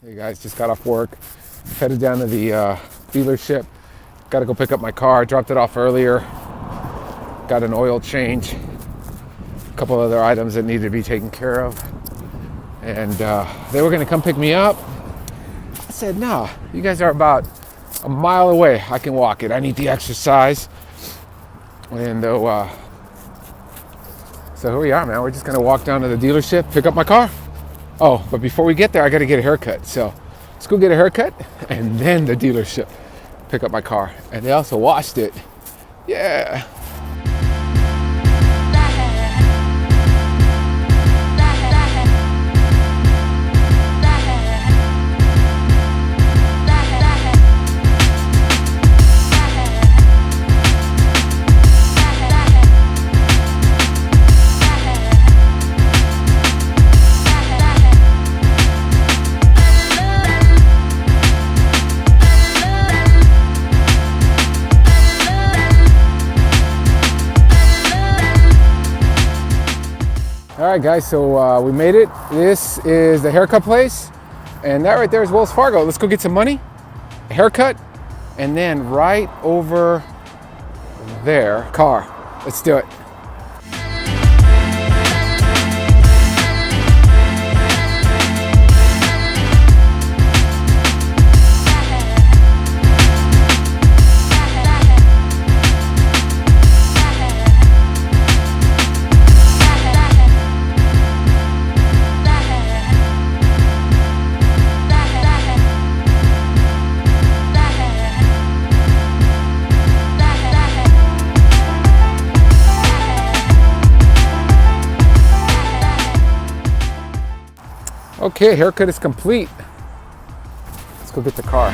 Hey guys, just got off work, headed down to the dealership. Got to go pick up my car, dropped it off earlier. Got an oil change, a couple other items that needed to be taken care of. And they were gonna come pick me up. I said, no, you guys are about a mile away. I can walk it. I need the exercise. And so here we are, man. We're just gonna walk down to the dealership, pick up my car. Oh, but before we get there, I gotta get a haircut. So let's go get a haircut and then the dealership, pick up my car. And they also washed it. Yeah. All right, guys, so we made it. This is the haircut place, and that right there is Wells Fargo. Let's go get some money, a haircut, and then right over there, car. Let's do it. Okay, haircut is complete. Let's go get the car.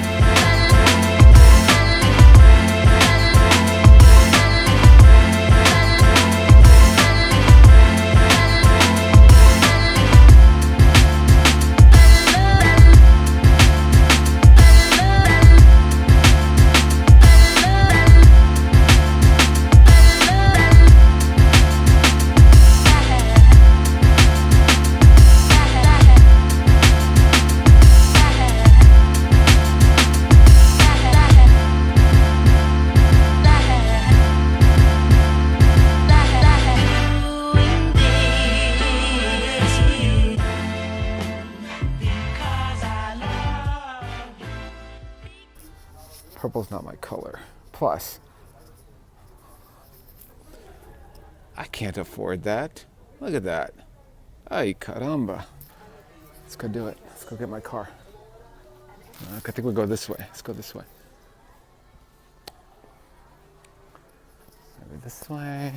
Purple's not my color. Plus, I can't afford that. Look at that. Ay, caramba. Let's go do it. Let's go get my car. I think we'll go this way. Let's go this way. Maybe this way.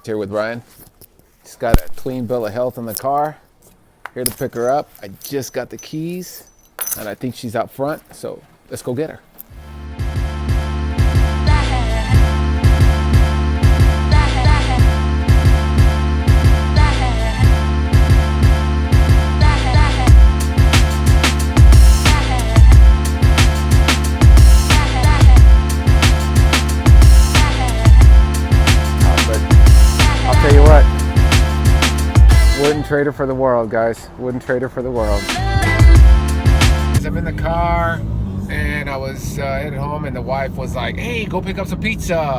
Here with Ryan. She's got a clean bill of health in the car. Here to pick her up. I just got the keys, and I think she's out front, so let's go get her. I'll tell you what. Wouldn't trade her for the world, guys. Wouldn't trade her for the world. I'm in the car, and I was headed home, and the wife was like, hey, go pick up some pizza.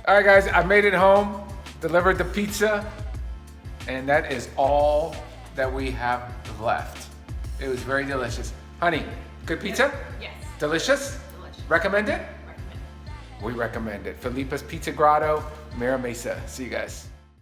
All right, guys, I made it home, delivered the pizza, and that is all that we have left. It was very delicious. Honey, good pizza? Yes. Delicious? Delicious. Recommend it? Recommend. We recommend it. Felipa's Pizza Grotto, Mira Mesa. See you guys.